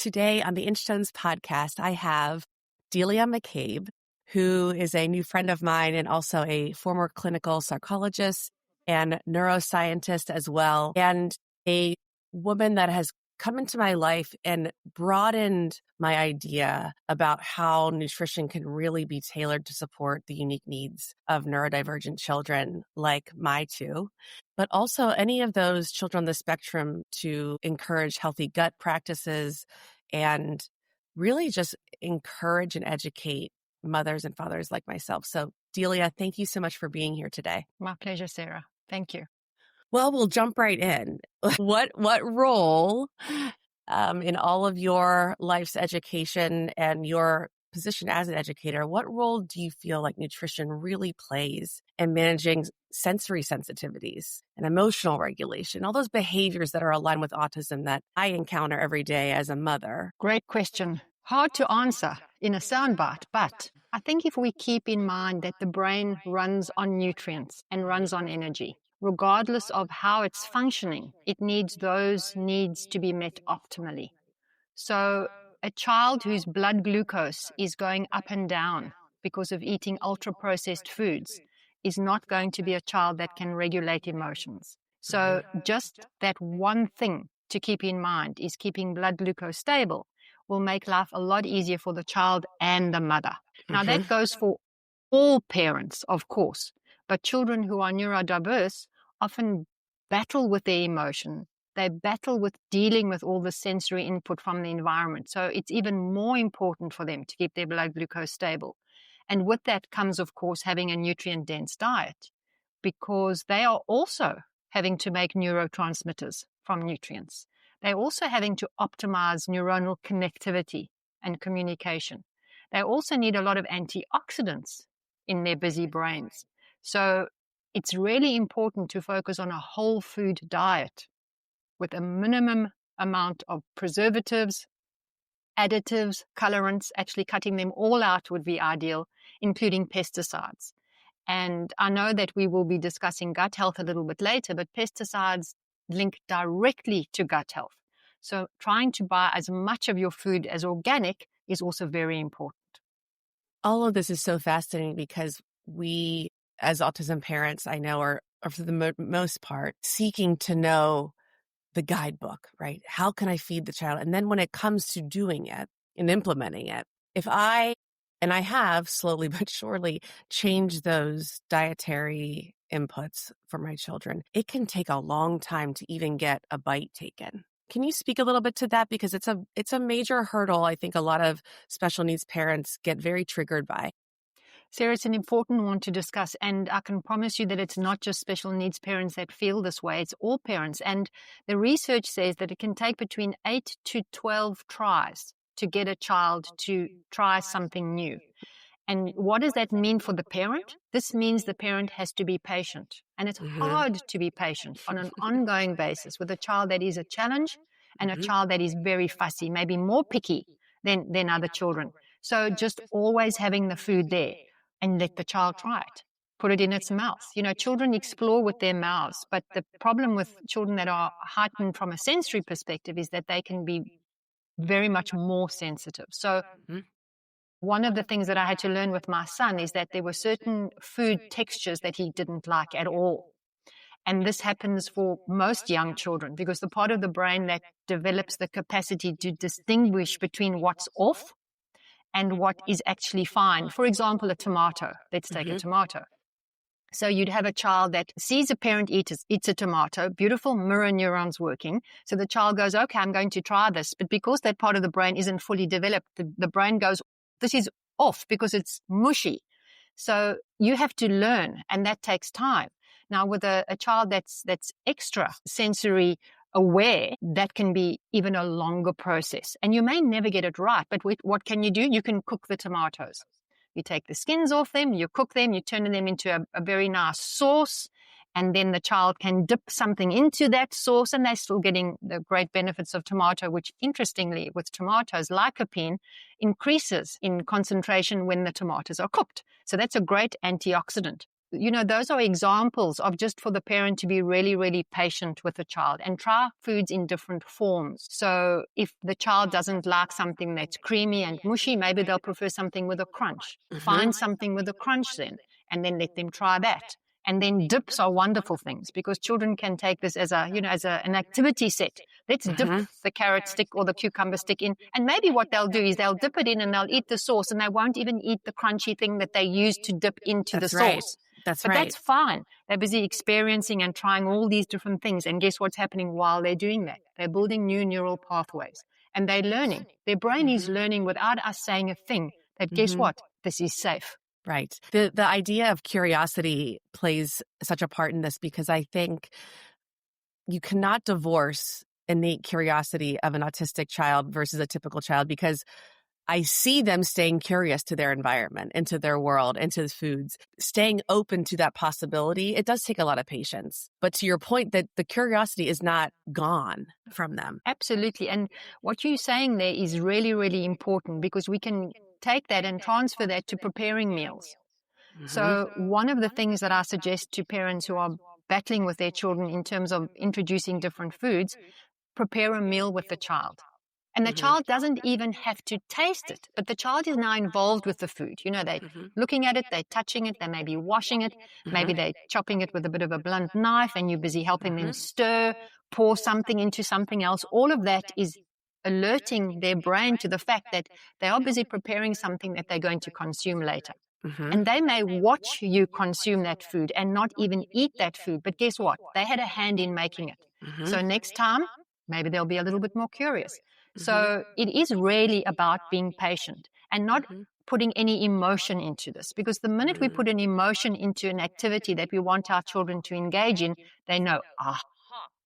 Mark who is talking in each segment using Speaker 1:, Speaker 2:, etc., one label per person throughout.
Speaker 1: Today on the Inchstones podcast, I have Delia McCabe, who is a new friend of mine and also a former clinical psychologist and neuroscientist as well, and a woman that has come into my life and broadened my idea about how nutrition can really be tailored to support the unique needs of neurodivergent children like my two, but also any of those children on the spectrum, to encourage healthy gut practices and really just encourage and educate mothers and fathers like myself. So Delia, thank you so much for being here today.
Speaker 2: My pleasure, Sarah. Thank you.
Speaker 1: Well, we'll jump right in. What role in all of your life's education and your position as an educator, what role do you feel like nutrition really plays in managing sensory sensitivities and emotional regulation, all those behaviors that are aligned with autism that I encounter every day as a mother?
Speaker 2: Great question. Hard to answer in a soundbite, but I think if we keep in mind that the brain runs on nutrients and runs on energy, regardless of how it's functioning, it needs those needs to be met optimally. So a child whose blood glucose is going up and down because of eating ultra-processed foods is not going to be a child that can regulate emotions. So just that one thing to keep in mind is keeping blood glucose stable will make life a lot easier for the child and the mother. Now that goes for all parents, of course, but children who are neurodiverse often battle with their emotion. They battle with dealing with all the sensory input from the environment. So it's even more important for them to keep their blood glucose stable. And with that comes, of course, having a nutrient-dense diet, because they are also having to make neurotransmitters from nutrients. They're also having to optimize neuronal connectivity and communication. They also need a lot of antioxidants in their busy brains. So it's really important to focus on a whole food diet with a minimum amount of preservatives, additives, colorants. Actually cutting them all out would be ideal, including pesticides. And I know that we will be discussing gut health a little bit later, but pesticides link directly to gut health. So trying to buy as much of your food as organic is also very important.
Speaker 1: All of this is so fascinating because we, as autism parents, I know are for the most part seeking to know the guidebook, right? How can I feed the child? And then when it comes to doing it and implementing it, and I have slowly but surely changed those dietary inputs for my children, it can take a long time to even get a bite taken. Can you speak a little bit to that? Because it's a major hurdle I think a lot of special needs parents get very triggered by.
Speaker 2: Sarah, it's an important one to discuss, and I can promise you that it's not just special needs parents that feel this way, it's all parents. And the research says that it can take between 8 to 12 tries to get a child to try something new. And what does that mean for the parent? This means the parent has to be patient. And it's hard to be patient on an ongoing basis with a child that is a challenge and a child that is very fussy, maybe more picky than other children. So just always having the food there and let the child try it. Put it in its mouth. You know, children explore with their mouths, but the problem with children that are heightened from a sensory perspective is that they can be very much more sensitive. So one of the things that I had to learn with my son is that there were certain food textures that he didn't like at all. And this happens for most young children because the part of the brain that develops the capacity to distinguish between what's off and what is actually fine. For example, a tomato. Let's take a tomato. So you'd have a child that sees a parent eats a tomato, beautiful mirror neurons working. So the child goes, okay, I'm going to try this. But because that part of the brain isn't fully developed, the brain goes, this is off because it's mushy. So you have to learn, and that takes time. Now, with a child that's extra sensory aware, that can be even a longer process. And you may never get it right, but what can you do? You can cook the tomatoes. You take the skins off them, you cook them, you turn them into a very nice sauce, and then the child can dip something into that sauce, and they're still getting the great benefits of tomato, which interestingly, with tomatoes, lycopene increases in concentration when the tomatoes are cooked. So that's a great antioxidant. those are examples of just for the parent to be really, really patient with the child and try foods in different forms. So if the child doesn't like something that's creamy and mushy, maybe they'll prefer something with a crunch. Find something with a crunch then, and then let them try that. And then dips are wonderful things because children can take this as an activity set. Let's dip the carrot stick or the cucumber stick in. And maybe what they'll do is they'll dip it in and they'll eat the sauce, and they won't even eat the crunchy thing that they used to dip into the sauce.
Speaker 1: But
Speaker 2: that's fine. They're busy experiencing and trying all these different things. And guess what's happening while they're doing that? They're building new neural pathways. And they're learning. Their brain is learning without us saying a thing. That guess what? This is safe.
Speaker 1: Right. The idea of curiosity plays such a part in this because I think you cannot divorce innate curiosity of an autistic child versus a typical child, because I see them staying curious to their environment, into their world, into the foods, staying open to that possibility. It does take a lot of patience. But to your point, that the curiosity is not gone from them.
Speaker 2: Absolutely. And what you're saying there is really, really important, because we can take that and transfer that to preparing meals. So one of the things that I suggest to parents who are battling with their children in terms of introducing different foods, prepare a meal with the child. And the child doesn't even have to taste it, but the child is now involved with the food. They're looking at it, they're touching it, they may be washing it, maybe they're chopping it with a bit of a blunt knife, and you're busy helping them stir, pour something into something else. All of that is alerting their brain to the fact that they are busy preparing something that they're going to consume later. And they may watch you consume that food and not even eat that food, but guess what? They had a hand in making it. So next time, maybe they'll be a little bit more curious. So it is really about being patient and not putting any emotion into this, because the minute we put an emotion into an activity that we want our children to engage in, they know,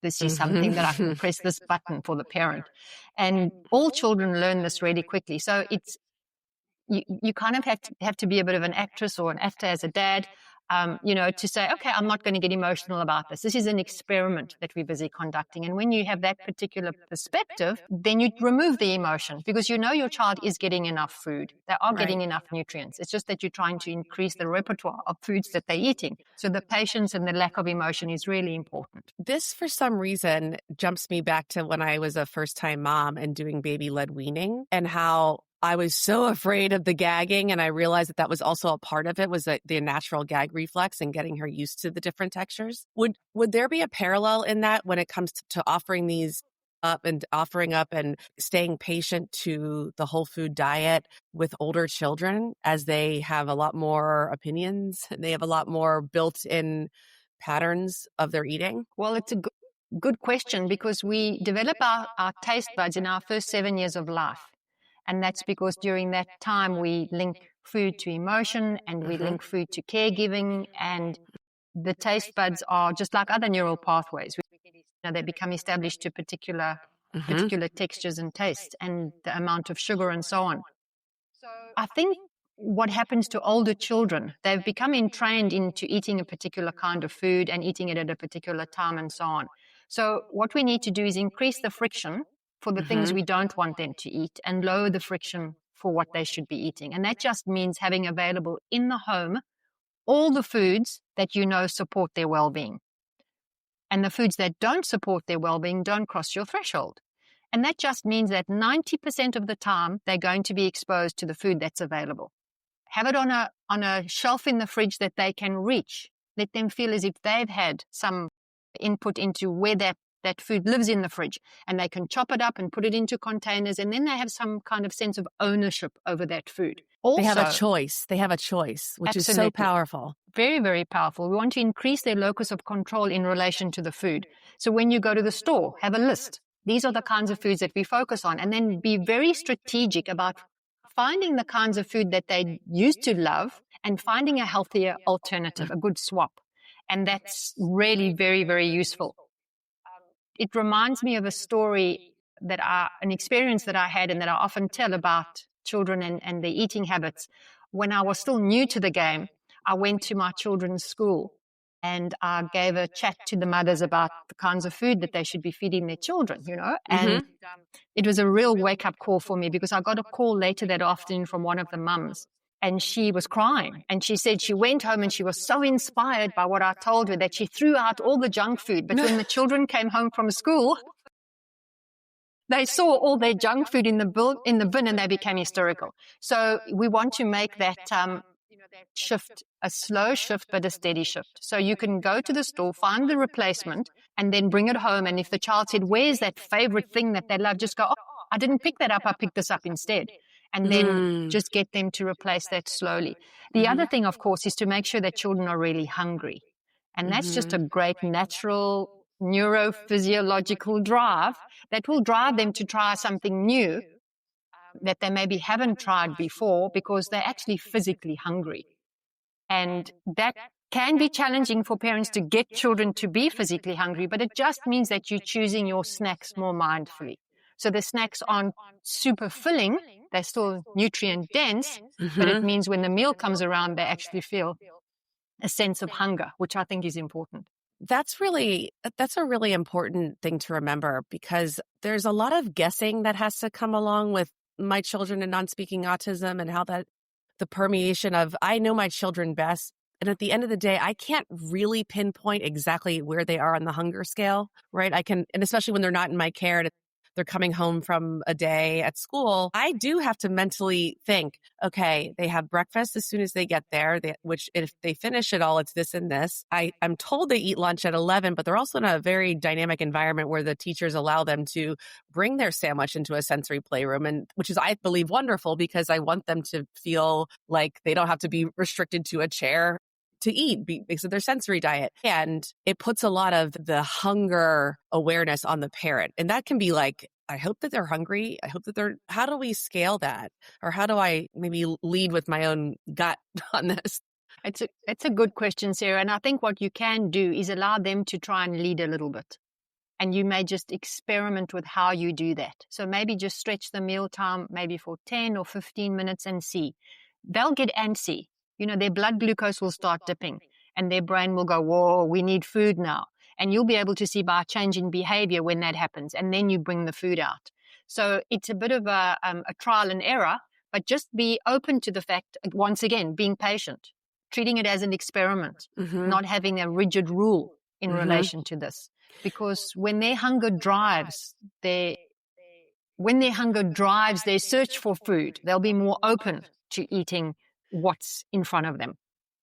Speaker 2: this is something that I can press this button for the parent. And all children learn this really quickly. So it's, you kind of have to be a bit of an actress or an actor as a dad, to say, okay, I'm not going to get emotional about this. This is an experiment that we're busy conducting. And when you have that particular perspective, then you remove the emotion, because your child is getting enough food. They are getting enough nutrients. It's just that you're trying to increase the repertoire of foods that they're eating. So the patience and the lack of emotion is really important.
Speaker 1: This, for some reason, jumps me back to when I was a first-time mom and doing baby-led weaning, and how I was so afraid of the gagging, and I realized that was also a part of it, was the natural gag reflex and getting her used to the different textures. Would there be a parallel in that when it comes to offering these up and offering up and staying patient to the whole food diet with older children, as they have a lot more opinions and they have a lot more built-in patterns of their eating?
Speaker 2: Well, it's a good question, because we develop our taste buds in our first 7 years of life. And that's because during that time, we link food to emotion, and we link food to caregiving, and the taste buds are just like other neural pathways. They become established to particular textures and tastes, and the amount of sugar and so on. I think what happens to older children, they've become entrained into eating a particular kind of food and eating it at a particular time and so on. So what we need to do is increase the friction for the things we don't want them to eat, and lower the friction for what they should be eating. And that just means having available in the home all the foods that support their well-being. And the foods that don't support their well-being don't cross your threshold. And that just means that 90% of the time, they're going to be exposed to the food that's available. Have it on a shelf in the fridge that they can reach. Let them feel as if they've had some input into where that food lives in the fridge, and they can chop it up and put it into containers, and then they have some kind of sense of ownership over that food. Also,
Speaker 1: they have a choice, which is so powerful.
Speaker 2: Very, very powerful. We want to increase their locus of control in relation to the food. So when you go to the store, have a list. These are the kinds of foods that we focus on, and then be very strategic about finding the kinds of food that they used to love and finding a healthier alternative, a good swap. And that's really very, very useful. It reminds me of a story an experience that I had and that I often tell about children and their eating habits. When I was still new to the game, I went to my children's school and I gave a chat to the mothers about the kinds of food that they should be feeding their children, and it was a real wake-up call for me, because I got a call later that afternoon from one of the mums, and she was crying. And she said she went home and she was so inspired by what I told her that she threw out all the junk food. But when the children came home from school, they saw all their junk food in the bin and they became hysterical. So we want to make that shift a slow shift, but a steady shift. So you can go to the store, find the replacement, and then bring it home. And if the child said, where's that favorite thing that they love? Just go, oh, I didn't pick that up. I picked this up instead. And then just get them to replace that slowly. The other thing, of course, is to make sure that children are really hungry. And that's just a great natural neurophysiological drive that will drive them to try something new that they maybe haven't tried before because they're actually physically hungry. And that can be challenging for parents to get children to be physically hungry, but it just means that you're choosing your snacks more mindfully. So the snacks aren't super filling, they're still nutrient dense, but it means when the meal comes around, they actually feel a sense of hunger, which I think is important.
Speaker 1: That's a really important thing to remember, because there's a lot of guessing that has to come along with my children and non-speaking autism, and how that the permeation of, I know my children best. And at the end of the day, I can't really pinpoint exactly where they are on the hunger scale, right? And especially when they're not in my care and they're coming home from a day at school, I do have to mentally think, okay, they have breakfast as soon as they get there, which if they finish it all, it's this and this. I'm told they eat lunch at 11, but they're also in a very dynamic environment where the teachers allow them to bring their sandwich into a sensory playroom, and which is, I believe, wonderful, because I want them to feel like they don't have to be restricted to a chair to eat because of their sensory diet. And it puts a lot of the hunger awareness on the parent. And that can be like, I hope that they're hungry. I hope that how do we scale that? Or how do I maybe lead with my own gut on this?
Speaker 2: It's a good question, Sarah. And I think what you can do is allow them to try and lead a little bit. And you may just experiment with how you do that. So maybe just stretch the meal time maybe for 10 or 15 minutes and see. They'll get antsy. Their blood glucose will start dipping and their brain will go, whoa, we need food now. And you'll be able to see by changing behavior when that happens. And then you bring the food out. So it's a bit of a trial and error, but just be open to the fact, once again, being patient, treating it as an experiment, not having a rigid rule in relation to this. Because when their hunger drives their search for food, they'll be more open to eating what's in front of them.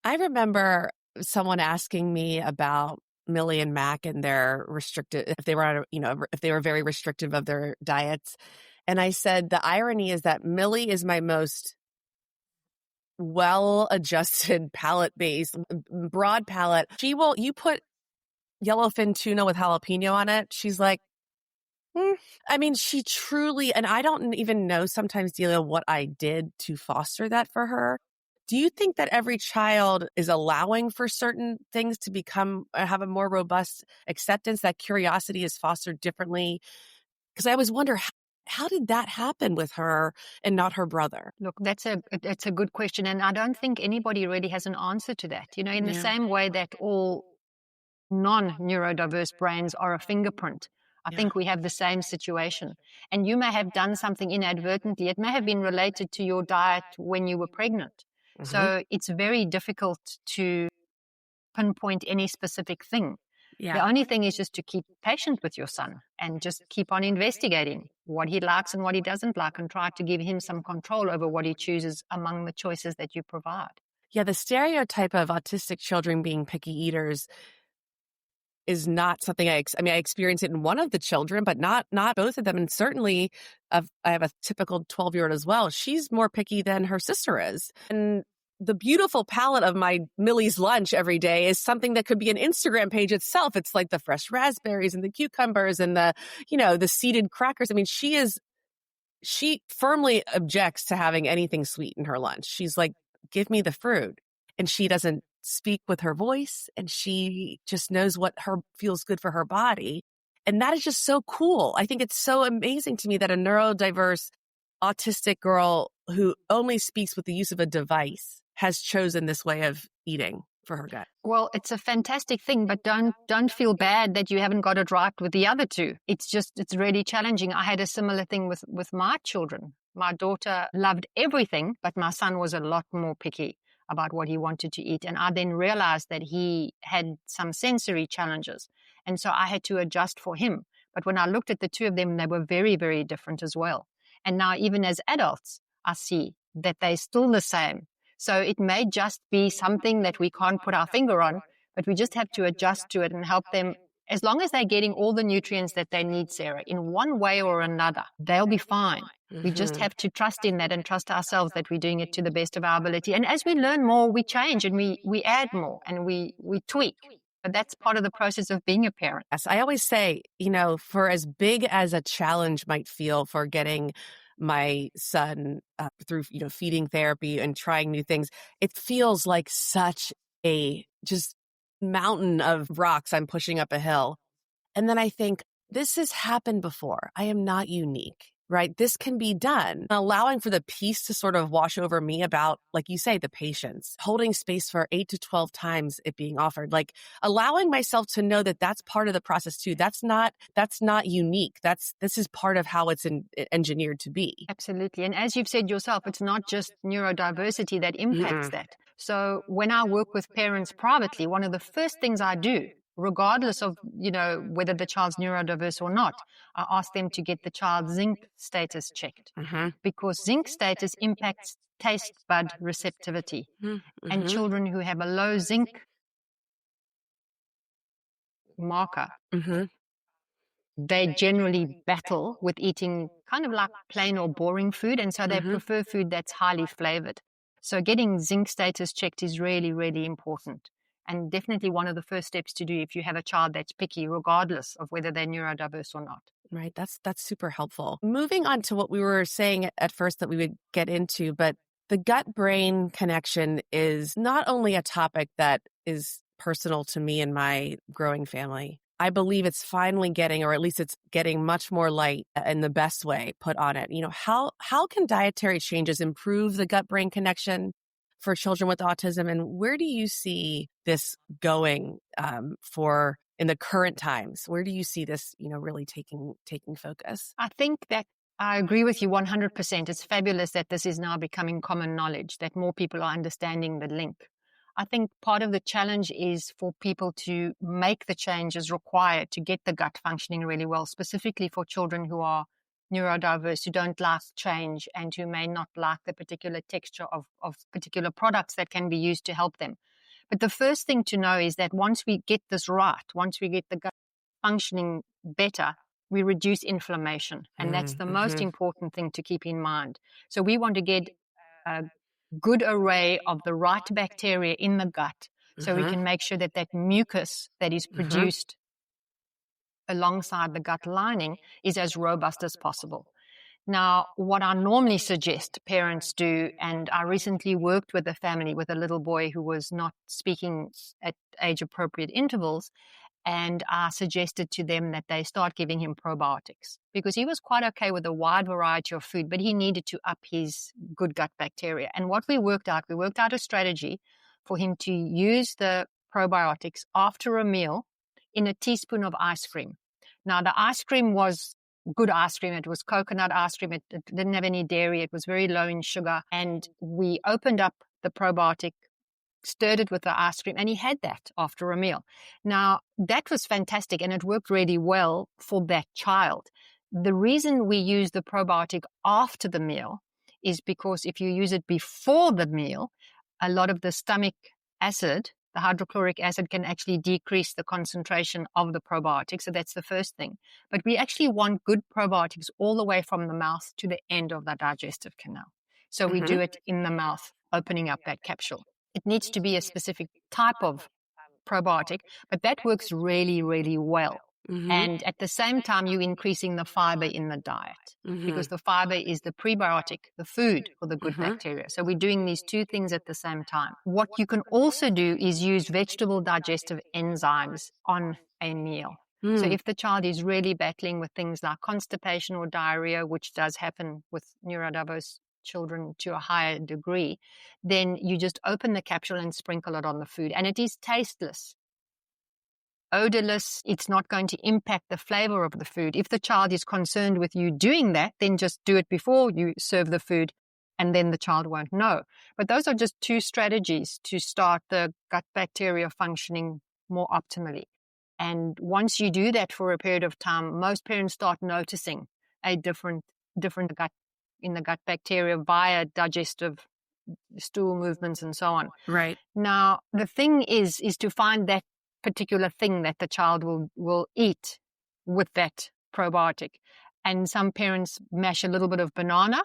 Speaker 1: I remember someone asking me about Millie and Mac and their restricted, if they were very restrictive of their diets. And I said, the irony is that Millie is my most well-adjusted palate-based, broad palate. You put yellowfin tuna with jalapeno on it, she's like, she truly, and I don't even know sometimes, Delia, what I did to foster that for her. Do you think that every child is allowing for certain things to have a more robust acceptance, that curiosity is fostered differently? Because I always wonder, how did that happen with her and not her brother?
Speaker 2: Look, that's a good question. And I don't think anybody really has an answer to that. In the same way that all non-neurodiverse brains are a fingerprint, I think we have the same situation. And you may have done something inadvertently. It may have been related to your diet when you were pregnant. So it's very difficult to pinpoint any specific thing. Yeah. The only thing is just to keep patient with your son and just keep on investigating what he likes and what he doesn't like, and try to give him some control over what he chooses among the choices that you provide.
Speaker 1: Yeah, the stereotype of autistic children being picky eaters is not something I experience it in one of the children, but not both of them. And certainly I have a typical 12-year-old as well. She's more picky than her sister is. And the beautiful palette of my Millie's lunch every day is something that could be an Instagram page itself. It's like the fresh raspberries and the cucumbers and the seeded crackers. She firmly objects to having anything sweet in her lunch. She's like, give me the fruit. And she doesn't speak with her voice, and she just knows what feels good for her body. And that is just so cool. I think it's so amazing to me that a neurodiverse autistic girl who only speaks with the use of a device has chosen this way of eating for her gut.
Speaker 2: Well, it's a fantastic thing, but don't feel bad that you haven't got it right with the other two. It's really challenging. I had a similar thing with my children. My daughter loved everything, but my son was a lot more picky about what he wanted to eat. And I then realized that he had some sensory challenges. And so I had to adjust for him. But when I looked at the two of them, they were very, very different as well. And now even as adults, I see that they're still the same. So it may just be something that we can't put our finger on, but we just have to adjust to it and help them. As long as they're getting all the nutrients that they need, Sarah, in one way or another, they'll be fine. We just have to trust in that and trust ourselves that we're doing it to the best of our ability. And as we learn more, we change and we add more and we tweak. But that's part of the process of being a parent.
Speaker 1: Yes, I always say, for as big as a challenge might feel for getting my son through, feeding therapy and trying new things, it feels like such a just mountain of rocks I'm pushing up a hill. And then I think, this has happened before. I am not unique, right? This can be done. Allowing for the peace to sort of wash over me about, like you say, the patience, holding space for 8 to 12 times it being offered, like allowing myself to know that that's part of the process too. That's not unique. This is part of how it's engineered to be.
Speaker 2: Absolutely. And as you've said yourself, it's not just neurodiversity that impacts that. So when I work with parents privately, one of the first things I do, regardless of, whether the child's neurodiverse or not, I ask them to get the child's zinc status checked because zinc status impacts taste bud receptivity. And children who have a low zinc marker, they generally battle with eating kind of like plain or boring food. And so they prefer food that's highly flavored. So getting zinc status checked is really, really important. And definitely one of the first steps to do if you have a child that's picky, regardless of whether they're neurodiverse or not.
Speaker 1: Right. That's super helpful. Moving on to what we were saying at first that we would get into, but the gut-brain connection is not only a topic that is personal to me and my growing family. I believe it's finally getting, or at least it's getting much more light in the best way put on it. How can dietary changes improve the gut-brain connection for children with autism? And where do you see this going in the current times? Where do you see this, really taking focus?
Speaker 2: I think that I agree with you 100%. It's fabulous that this is now becoming common knowledge, that more people are understanding the link. I think part of the challenge is for people to make the changes required to get the gut functioning really well, specifically for children who are neurodiverse, who don't like change and who may not like the particular texture of particular products that can be used to help them. But the first thing to know is that once we get this right, once we get the gut functioning better, we reduce inflammation. And that's the most important thing to keep in mind. So we want to get a good array of the right bacteria in the gut so we can make sure that that mucus that is produced alongside the gut lining is as robust as possible. Now, what I normally suggest parents do, and I recently worked with a family with a little boy who was not speaking at age-appropriate intervals, and I suggested to them that they start giving him probiotics because he was quite okay with a wide variety of food, but he needed to up his good gut bacteria. And what we worked out a strategy for him to use the probiotics after a meal in a teaspoon of ice cream. Now, the ice cream was good ice cream. It was coconut ice cream. It didn't have any dairy. It was very low in sugar. And we opened up the probiotic, stirred it with the ice cream, and he had that after a meal. Now, that was fantastic, and it worked really well for that child. The reason we use the probiotic after the meal is because if you use it before the meal, a lot of the stomach acid, the hydrochloric acid, can actually decrease the concentration of the probiotic. So that's the first thing. But we actually want good probiotics all the way from the mouth to the end of the digestive canal. So we do it in the mouth, opening up that capsule. It needs to be a specific type of probiotic, but that works really, really well. And at the same time, you're increasing the fiber in the diet because the fiber is the prebiotic, the food for the good bacteria. So we're doing these two things at the same time. What you can also do is use vegetable digestive enzymes on a meal. So if the child is really battling with things like constipation or diarrhea, which does happen with neurodiverse children to a higher degree, then you just open the capsule and sprinkle it on the food. And it is tasteless. odorless. It's not going to impact the flavor of the food. If the child is concerned with you doing that, then just do it before you serve the food, and then the child won't know. But those are just two strategies to start the gut bacteria functioning more optimally. And once you do that for a period of time, most parents start noticing a different gut in the gut bacteria via digestive stool movements and so on.
Speaker 1: Right.
Speaker 2: Now, the thing is to find that particular thing that the child will eat with that probiotic. And some parents mash a little bit of banana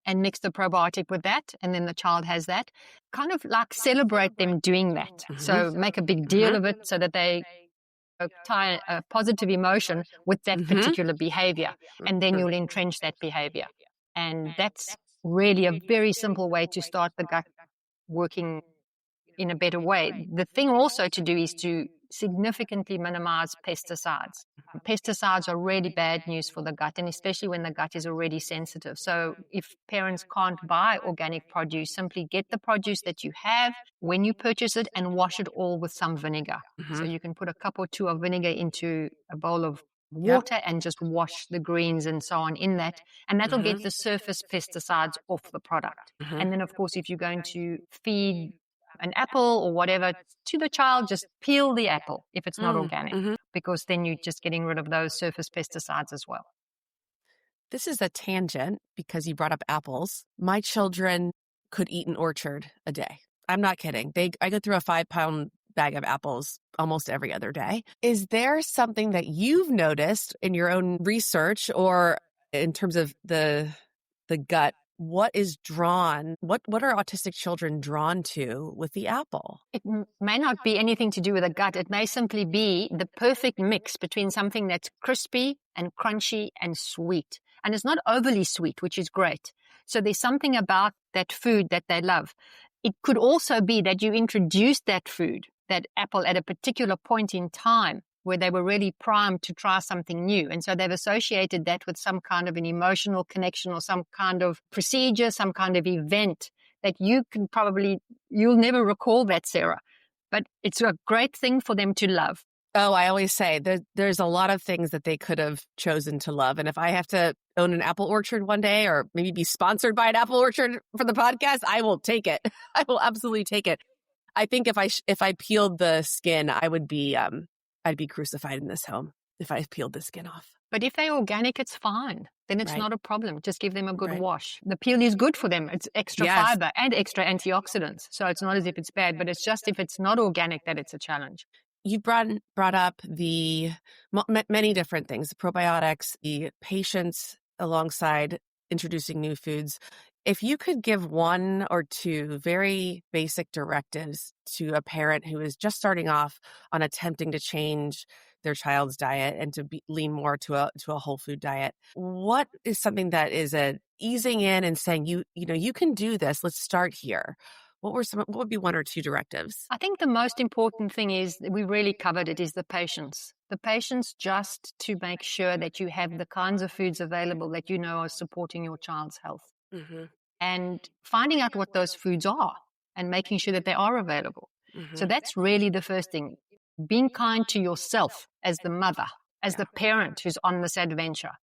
Speaker 2: and mix the probiotic with that, and then the child has that. Kind of like celebrate them doing that. So make a big deal of it so that they tie a positive emotion with that particular behavior, and then you'll entrench that behavior. And that's really a very simple way to start the gut working in a better way. The thing also to do is to significantly minimize pesticides. Pesticides are really bad news for the gut, and especially when the gut is already sensitive. So if parents can't buy organic produce, simply get the produce that you have when you purchase it and wash it all with some vinegar. So you can put a cup or two of vinegar into a bowl of water and just wash the greens and so on in that, and that'll get the surface pesticides off the product. And then, of course, if you're going to feed an apple or whatever to the child, just peel the apple if it's not organic, because then you're just getting rid of those surface pesticides as well.
Speaker 1: This is a tangent because you brought up apples. My children could eat an orchard a day. I'm not kidding. I go through a 5-pound bag of apples almost every other day. Is there something that you've noticed in your own research or in terms of the gut? What are autistic children drawn to with the apple?
Speaker 2: It may not be anything to do with the gut. It may simply be the perfect mix between something that's crispy and crunchy and sweet. And it's not overly sweet, which is great. So there's something about that food that they love. It could also be that you introduced that food, that apple, at a particular point in time where they were really primed to try something new. And so they've associated that with some kind of an emotional connection or some kind of procedure, some kind of event that you'll never recall that, Sarah. But it's a great thing for them to love.
Speaker 1: Oh, I always say there's a lot of things that they could have chosen to love. And if I have to own an apple orchard one day or maybe be sponsored by an apple orchard for the podcast, I will take it. I will absolutely take it. I think if I peeled the skin, I'd be crucified in this home if I peeled the skin off.
Speaker 2: But if they're organic, it's fine. Then it's not a problem. Just give them a good wash. The peel is good for them. It's extra fiber and extra antioxidants. So it's not as if it's bad, but it's just if it's not organic that it's a challenge.
Speaker 1: You brought up the many different things, the probiotics, the patience alongside introducing new foods. If you could give one or two very basic directives to a parent who is just starting off on attempting to change their child's diet and to lean more to a whole food diet, what is something that is easing in and saying, you can do this, let's start here? What would be one or two directives?
Speaker 2: I think the most important thing is, we really covered it, is the patience. The patience just to make sure that you have the kinds of foods available that you know are supporting your child's health. And finding out what those foods are and making sure that they are available. So that's really the first thing. Being kind to yourself as the mother, as the parent who's on this adventure,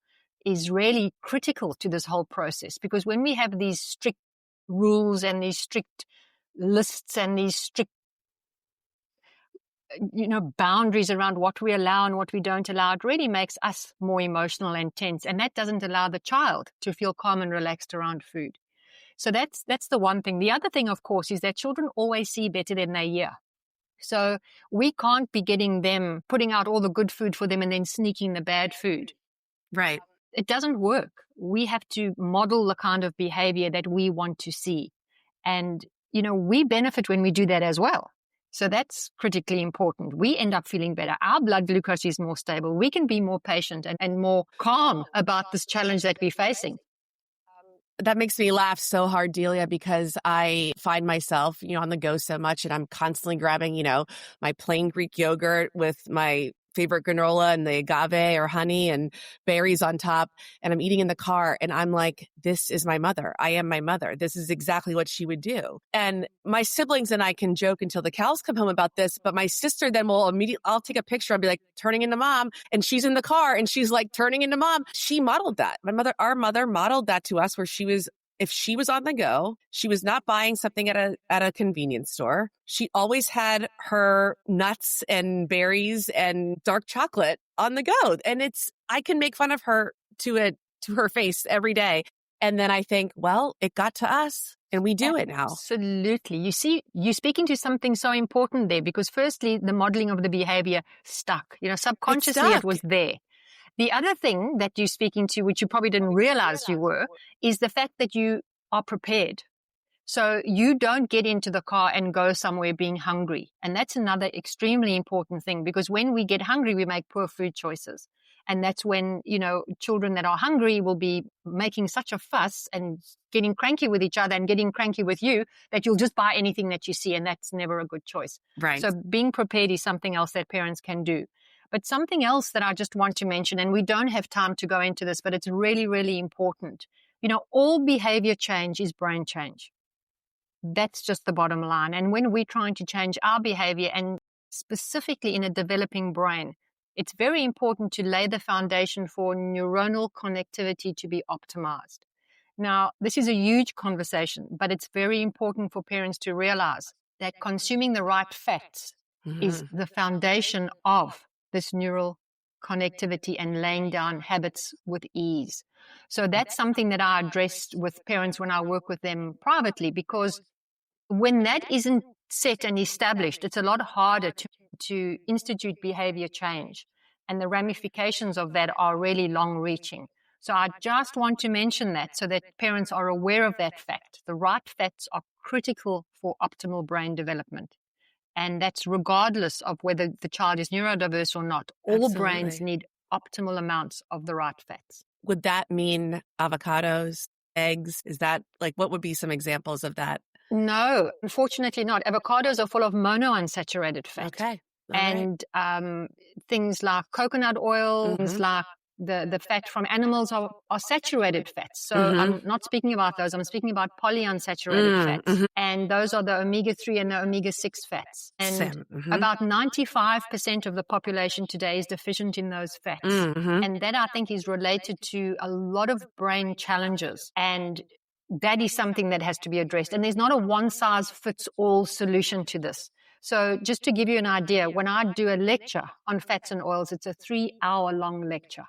Speaker 2: is really critical to this whole process. Because when we have these strict rules and these strict lists and these strict boundaries around what we allow and what we don't allow, it really makes us more emotional and tense, and that doesn't allow the child to feel calm and relaxed around food. So that's the one thing. The other thing, of course, is that children always see better than they hear. So we can't be putting out all the good food for them and then sneaking the bad food.
Speaker 1: Right.
Speaker 2: It doesn't work. We have to model the kind of behavior that we want to see. And, we benefit when we do that as well. So that's critically important. We end up feeling better. Our blood glucose is more stable. We can be more patient and more calm about this challenge that we're facing.
Speaker 1: That makes me laugh so hard, Delia, because I find myself, on the go so much, and I'm constantly grabbing, my plain Greek yogurt with my favorite granola and the agave or honey and berries on top. And I'm eating in the car and I'm like, this is my mother. I am my mother. This is exactly what she would do. And my siblings and I can joke until the cows come home about this, but my sister then will I'll take a picture. I'll be like turning into mom and she's in the car and she's like turning into mom. She modeled that. Our mother modeled that to us where if she was on the go, she was not buying something at a convenience store. She always had her nuts and berries and dark chocolate on the go. And I can make fun of her to her face every day. And then I think, well, it got to us and we do it now.
Speaker 2: Absolutely. You see, you're speaking to something so important there because firstly, the modeling of the behavior stuck. Subconsciously it was there. The other thing that you're speaking to, which you probably didn't realize you were, is the fact that you are prepared. So you don't get into the car and go somewhere being hungry. And that's another extremely important thing because when we get hungry, we make poor food choices. And that's when, children that are hungry will be making such a fuss and getting cranky with each other and getting cranky with you that you'll just buy anything that you see. And that's never a good choice.
Speaker 1: Right.
Speaker 2: So being prepared is something else that parents can do. But something else that I just want to mention, and we don't have time to go into this, but it's really, really important. All behavior change is brain change. That's just the bottom line. And when we're trying to change our behavior, and specifically in a developing brain, it's very important to lay the foundation for neuronal connectivity to be optimized. Now, this is a huge conversation, but it's very important for parents to realize that consuming the right fats is the foundation of this neural connectivity and laying down habits with ease. So that's something that I address with parents when I work with them privately, because when that isn't set and established, it's a lot harder to institute behavior change. And the ramifications of that are really long reaching. So I just want to mention that so that parents are aware of that fact. The right fats are critical for optimal brain development. And that's regardless of whether the child is neurodiverse or not. All brains need optimal amounts of the right fats.
Speaker 1: Would that mean avocados, eggs? Is that what would be some examples of that?
Speaker 2: No, unfortunately not. Avocados are full of monounsaturated fat.
Speaker 1: Okay.
Speaker 2: And things like coconut oil, things like the fat from animals are saturated fats. So I'm not speaking about those. I'm speaking about polyunsaturated fats. And those are the omega-3 and the omega-6 fats. And about 95% of the population today is deficient in those fats. And that, I think, is related to a lot of brain challenges. And that is something that has to be addressed. And there's not a one-size-fits-all solution to this. So just to give you an idea, when I do a lecture on fats and oils, it's a 3-hour-long lecture.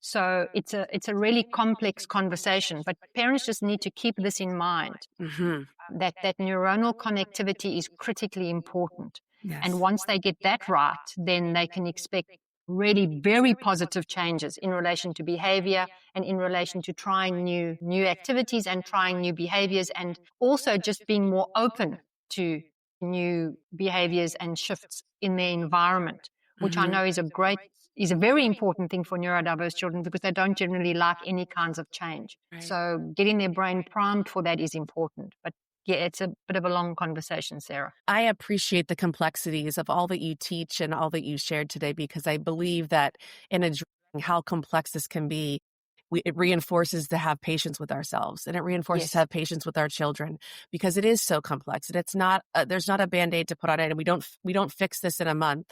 Speaker 2: So it's a really complex conversation, but parents just need to keep this in mind, that neuronal connectivity is critically important. Yes. And once they get that right, then they can expect really very positive changes in relation to behavior and in relation to trying new activities and trying new behaviors, and also just being more open to new behaviors and shifts in their environment, which I know is a very important thing for neurodiverse children because they don't generally like any kinds of change. Right. So getting their brain primed for that is important. But yeah, it's a bit of a long conversation, Sarah.
Speaker 1: I appreciate the complexities of all that you teach and all that you shared today, because I believe that in addressing how complex this can be, it reinforces to have patience with ourselves, and it reinforces to have patience with our children, because it is so complex, and it's not there's not a Band-Aid to put on it, and we don't fix this in a month,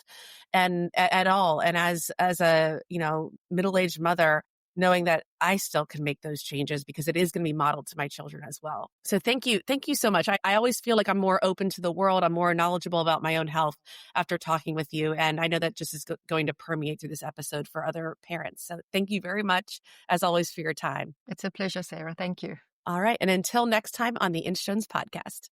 Speaker 1: and at all. And as a middle-aged mother, knowing that I still can make those changes because it is going to be modeled to my children as well. So thank you so much. I always feel like I'm more open to the world. I'm more knowledgeable about my own health after talking with you. And I know that just is going to permeate through this episode for other parents. So thank you very much, as always, for your time.
Speaker 2: It's a pleasure, Sarah. Thank you.
Speaker 1: All right. And until next time on the Inchstones podcast.